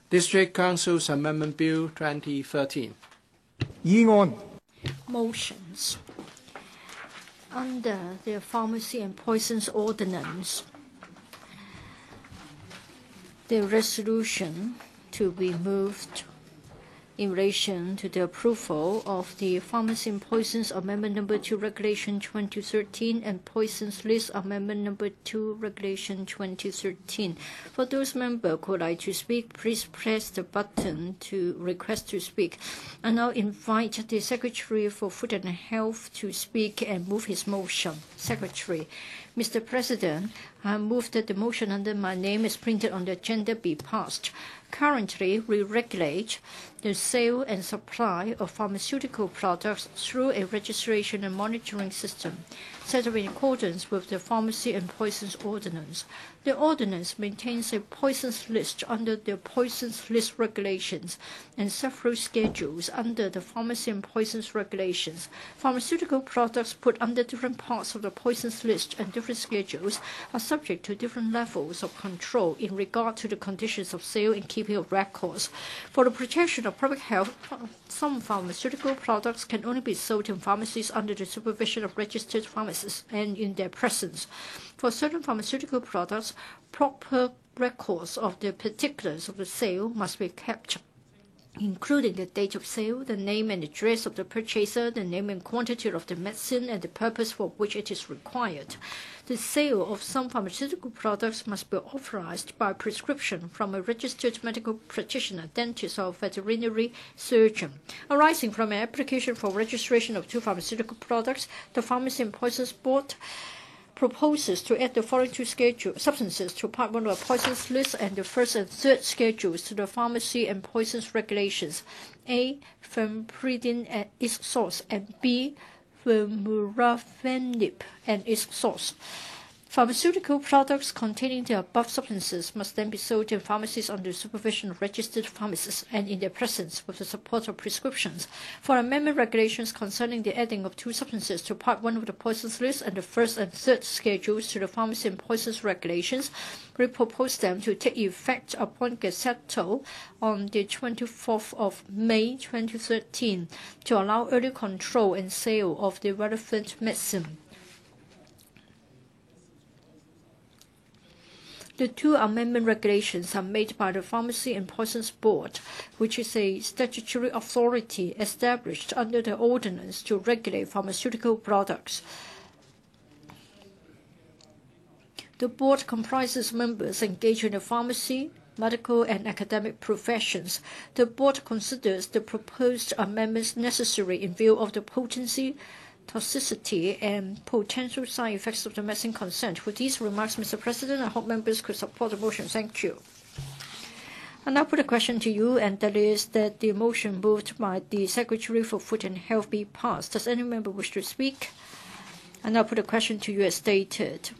District Council's Amendment Bill 2013. 議案 Motions. Under the Pharmacy and Poisons Ordinance, the resolution to be moved in relation to the approval of the Pharmacy and Poisons Amendment No. 2 Regulation 2013 and Poisons List Amendment No. 2 Regulation 2013. For those members who would like to speak, please press the button to request to speak. I now invite the Secretary for Food and Health to speak and move his motion. Secretary. Mr. President, I move that the motion under my name is printed on the agenda be passed. Currently, we regulate the sale and supply of pharmaceutical products through a registration and monitoring system set up in accordance with the Pharmacy and Poisons Ordinance. The ordinance maintains a poisons list under the Poisons List Regulations and several schedules under the Pharmacy and Poisons Regulations. Pharmaceutical products put under different parts of the poisons list and different schedules are subject to different levels of control in regard to the conditions of sale and keeping of records. For the protection of public health, some pharmaceutical products can only be sold in pharmacies under the supervision of registered pharmacists and in their presence. For certain pharmaceutical products, proper records of the particulars of the sale must be kept, including the date of sale, the name and address of the purchaser, the name and quantity of the medicine, and the purpose for which it is required. The sale of some pharmaceutical products must be authorized by prescription from a registered medical practitioner, dentist, or veterinary surgeon. Arising from an application for registration of two pharmaceutical products, the Pharmacy and Poisons Board proposes to add the following two substances to Part 1 of the Poisons List and the first and third schedules to the Pharmacy and Poisons Regulations: A. Fempridine and its source, and B. Vemurafenib and its source. Pharmaceutical products containing the above substances must then be sold in pharmacies under the supervision of registered pharmacists and in their presence with the support of prescriptions. For amendment regulations concerning the adding of two substances to Part 1 of the Poisons List and the first and third schedules to the Pharmacy and Poisons Regulations, we propose them to take effect upon Gazetto on the 24th of May 2013 to allow early control and sale of the relevant medicine. The two amendment regulations are made by the Pharmacy and Poisons Board, which is a statutory authority established under the ordinance to regulate pharmaceutical products. The board comprises members engaged in the pharmacy, medical, and academic professions. The board considers the proposed amendments necessary in view of the potency, toxicity, and potential side effects of the medicine concerned. With these remarks, Mr. President, I hope members could support the motion. Thank you. I now put a question to you, and that is that the motion moved by the Secretary for Food and Health be passed. Does any member wish to speak? I now put a question to you as stated.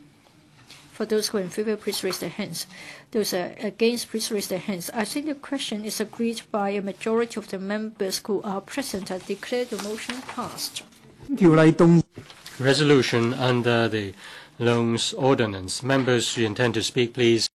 For those who are in favor, please raise their hands. Those against, please raise their hands. I think the question is agreed by a majority of the members who are present. I declare the motion passed. Resolution under the Loans Ordinance. Members who intend to speak, please